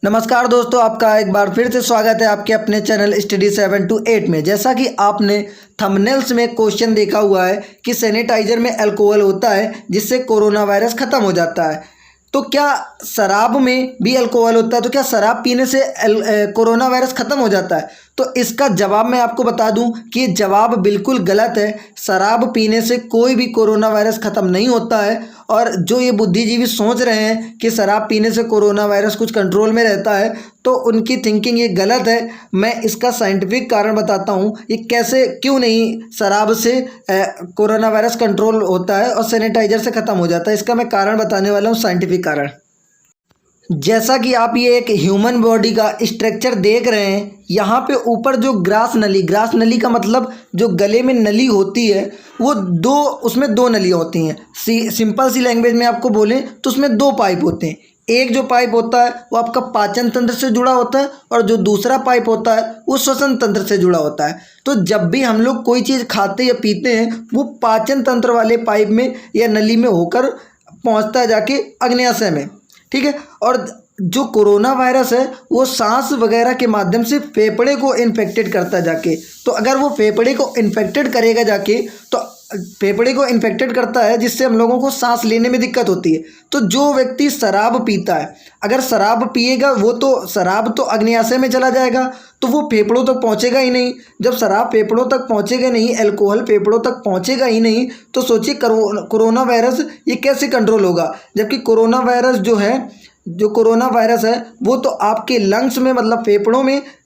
नमस्कार दोस्तों, आपका एक बार फिर से स्वागत है आपके अपने चैनल स्टडी 7 to 8 में। जैसा कि आपने थंबनेल्स में क्वेश्चन देखा हुआ है कि सैनिटाइजर में अल्कोहल होता है जिससे कोरोना वायरस ख़त्म हो जाता है, तो क्या शराब में भी अल्कोहल होता है? तो क्या शराब पीने से कोरोना वायरस ख़त्म हो जाता है? तो इसका जवाब मैं आपको बता दूं कि जवाब बिल्कुल गलत है। शराब पीने से कोई भी कोरोना वायरस ख़त्म नहीं होता है। और जो ये बुद्धिजीवी सोच रहे हैं कि शराब पीने से कोरोना वायरस कुछ कंट्रोल में रहता है, तो उनकी थिंकिंग ये गलत है। मैं इसका साइंटिफिक कारण बताता हूँ ये कैसे, क्यों नहीं शराब से कोरोना वायरस कंट्रोल होता है और सैनिटाइजर से ख़त्म हो जाता है। इसका मैं कारण बताने वाला हूँ, साइंटिफिक कारण। जैसा कि आप ये एक ह्यूमन बॉडी का स्ट्रक्चर देख रहे हैं, यहाँ पे ऊपर जो ग्रास नली का मतलब जो गले में नली होती है वो उसमें दो नलियाँ होती हैं। सिंपल सी लैंग्वेज में आपको बोलें तो उसमें दो पाइप होते हैं। एक जो पाइप होता है वो आपका पाचन तंत्र से जुड़ा होता है और जो दूसरा पाइप होता है वो श्वसन तंत्र से जुड़ा होता है। तो जब भी हम लोग कोई चीज़ खाते या पीते हैं वो पाचन तंत्र वाले पाइप में या नली में होकर पहुँचता है जाके अग्न्याशय में, ठीक है। और जो कोरोना वायरस है वो सांस वगैरह के माध्यम से फेफड़े को इन्फेक्टेड करता है जाके। तो अगर वो फेफड़े को इन्फेक्टेड करेगा जाके, तो फेफड़े को इन्फेक्टेड करता है जिससे हम लोगों को सांस लेने में दिक्कत होती है। तो जो व्यक्ति शराब पीता है, अगर शराब पिएगा वो तो शराब तो अग्न्याशय में चला जाएगा, तो वो फेफड़ों तक पहुंचेगा ही नहीं। जब शराब फेफड़ों तक पहुंचेगा नहीं, अल्कोहल फेफड़ों तक पहुंचेगा ही नहीं, तो सोचिए कोरोना वायरस ये कैसे कंट्रोल होगा। जबकि कोरोना वायरस है वो तो आपके लंग्स में, मतलब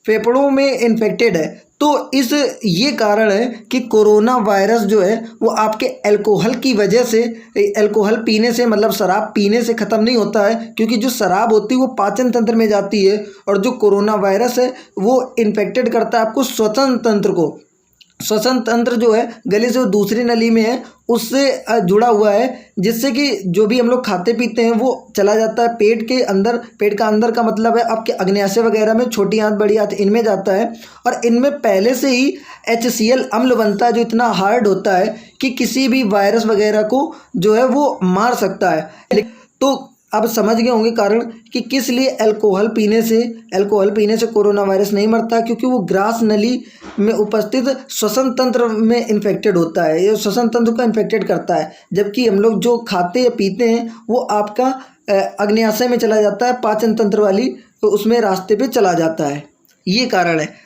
फेफड़ों में इन्फेक्टेड है। तो ये कारण है कि कोरोना वायरस जो है वो आपके अल्कोहल की वजह से, अल्कोहल पीने से, मतलब शराब पीने से ख़त्म नहीं होता है। क्योंकि जो शराब होती है वो पाचन तंत्र में जाती है और जो कोरोना वायरस है वो इन्फेक्टेड करता है आपको श्वसन तंत्र को। श्वसन तंत्र जो है गले से दूसरी नली में है उससे जुड़ा हुआ है, जिससे कि जो भी हम लोग खाते पीते हैं वो चला जाता है पेट के अंदर। पेट का अंदर का मतलब है आपके अग्न्याशय वगैरह में, छोटी आंत बड़ी आंत इनमें जाता है। और इनमें पहले से ही HCl अम्ल बनता है जो इतना हार्ड होता है कि किसी भी वायरस वगैरह को जो है वो मार सकता है। तो आप समझ गए होंगे कारण कि किस लिए अल्कोहल पीने से कोरोना वायरस नहीं मरता, क्योंकि वो ग्रास नली में उपस्थित श्वसन तंत्र में इन्फेक्टेड होता है, ये श्वसन तंत्र को इन्फेक्टेड करता है। जबकि हम लोग जो खाते या पीते हैं वो आपका अग्न्याशय में चला जाता है, पाचन तंत्र वाली तो उसमें रास्ते पे चला जाता है, ये कारण है।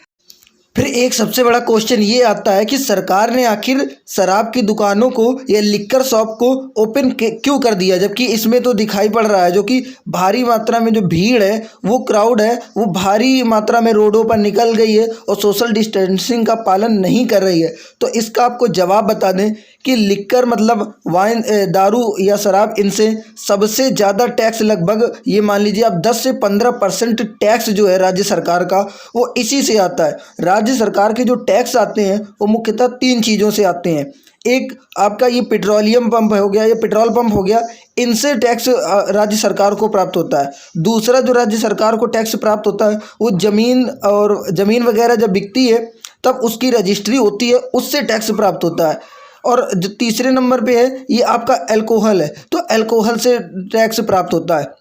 फिर एक सबसे बड़ा क्वेश्चन ये आता है कि सरकार ने आखिर शराब की दुकानों को या लिक्कर शॉप को ओपन क्यों कर दिया, जबकि इसमें तो दिखाई पड़ रहा है जो कि भारी मात्रा में जो भीड़ है, वो क्राउड है, वो भारी मात्रा में रोडों पर निकल गई है और सोशल डिस्टेंसिंग का पालन नहीं कर रही है। तो इसका आपको जवाब बता दें कि लिक्कर मतलब वाइन, दारू या शराब, इनसे सबसे ज़्यादा टैक्स, लगभग ये मान लीजिए आप 10 से 15% टैक्स जो है राज्य सरकार का वो इसी से आता है। राज्य सरकार के जो टैक्स आते हैं वो मुख्यतः 3 चीज़ों से आते हैं। एक आपका ये पेट्रोलियम पंप हो गया, ये पेट्रोल पंप हो गया, इनसे टैक्स राज्य सरकार को प्राप्त होता है। दूसरा जो राज्य सरकार को टैक्स प्राप्त होता है वो ज़मीन वगैरह जब बिकती है तब उसकी रजिस्ट्री होती है, उससे टैक्स प्राप्त होता है। और जो तीसरे नंबर पे है ये आपका अल्कोहल है, तो अल्कोहल से टैक्स प्राप्त होता है।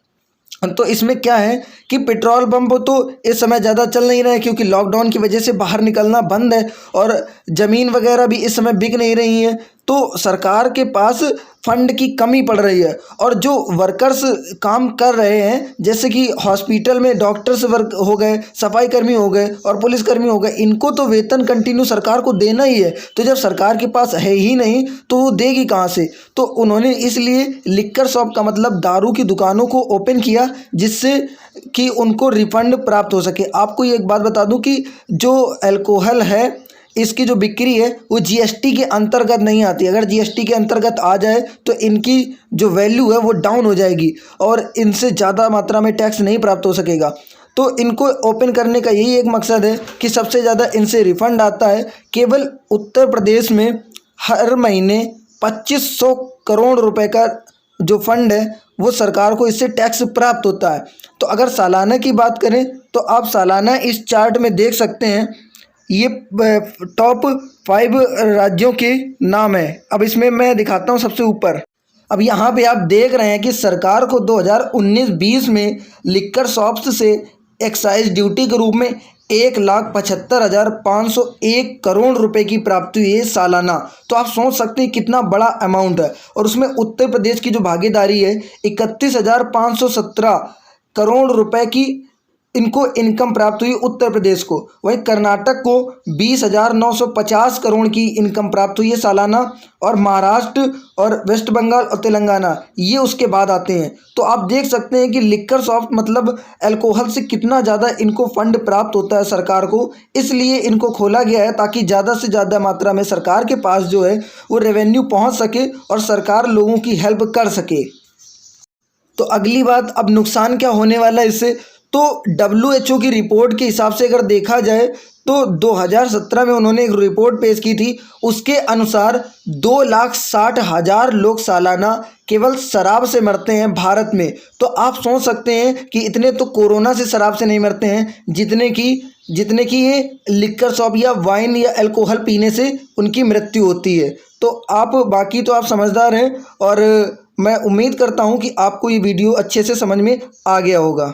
तो इसमें क्या है कि पेट्रोल पंप तो इस समय ज़्यादा चल नहीं रहे हैं क्योंकि लॉकडाउन की वजह से बाहर निकलना बंद है और ज़मीन वगैरह भी इस समय बिक नहीं रही हैं, तो सरकार के पास फंड की कमी पड़ रही है। और जो वर्कर्स काम कर रहे हैं, जैसे कि हॉस्पिटल में डॉक्टर्स वर्क हो गए, सफाई कर्मी हो गए और पुलिसकर्मी हो गए, इनको तो वेतन कंटिन्यू सरकार को देना ही है। तो जब सरकार के पास है ही नहीं तो वो देगी कहाँ से? तो उन्होंने इसलिए लिक्कर शॉप का मतलब दारू की दुकानों को ओपन किया जिससे कि उनको रिफंड प्राप्त हो सके। आपको ये एक बात बता दूं कि जो अल्कोहल है इसकी जो बिक्री है वो GST के अंतर्गत नहीं आती। अगर GST के अंतर्गत आ जाए तो इनकी जो वैल्यू है वो डाउन हो जाएगी और इनसे ज़्यादा मात्रा में टैक्स नहीं प्राप्त हो सकेगा। तो इनको ओपन करने का यही एक मकसद है कि सबसे ज़्यादा इनसे रिफंड आता है। केवल उत्तर प्रदेश में हर महीने 2500 करोड़ रुपए का जो फंड है वो सरकार को इससे टैक्स प्राप्त होता है। तो अगर सालाना की बात करें तो आप सालाना इस चार्ट में देख सकते हैं, ये टॉप 5 राज्यों के नाम है। अब इसमें मैं दिखाता हूँ सबसे ऊपर। अब यहाँ पे आप देख रहे हैं कि सरकार को 2019-20 में लिक्कर शॉप्स से एक्साइज ड्यूटी के रूप में 1,75,501 करोड़ रुपए की प्राप्ति हुई है सालाना। तो आप सोच सकते हैं कितना बड़ा अमाउंट है। और उसमें उत्तर प्रदेश की जो भागीदारी है 31,517 करोड़ रुपए की इनको इनकम प्राप्त हुई उत्तर प्रदेश को। वहीं कर्नाटक को 20,950 करोड़ की इनकम प्राप्त हुई है सालाना। और महाराष्ट्र और वेस्ट बंगाल और तेलंगाना ये उसके बाद आते हैं। तो आप देख सकते हैं कि लिक्कर शॉप मतलब अल्कोहल से कितना ज़्यादा इनको फंड प्राप्त होता है सरकार को। इसलिए इनको खोला गया है ताकि ज़्यादा से ज़्यादा मात्रा में सरकार के पास जो है वो रेवेन्यू पहुँच सके और सरकार लोगों की हेल्प कर सके। तो अगली बात, अब नुकसान क्या होने वाला है इससे। तो WHO की रिपोर्ट के हिसाब से अगर देखा जाए तो 2017 में उन्होंने एक रिपोर्ट पेश की थी। उसके अनुसार 2,60,000 लोग सालाना केवल शराब से मरते हैं भारत में। तो आप सोच सकते हैं कि इतने तो कोरोना से शराब से नहीं मरते हैं जितने की ये लिक्कर शॉप या वाइन या अल्कोहल पीने से उनकी मृत्यु होती है। तो आप बाकी तो आप समझदार हैं और मैं उम्मीद करता हूं कि आपको ये वीडियो अच्छे से समझ में आ गया होगा।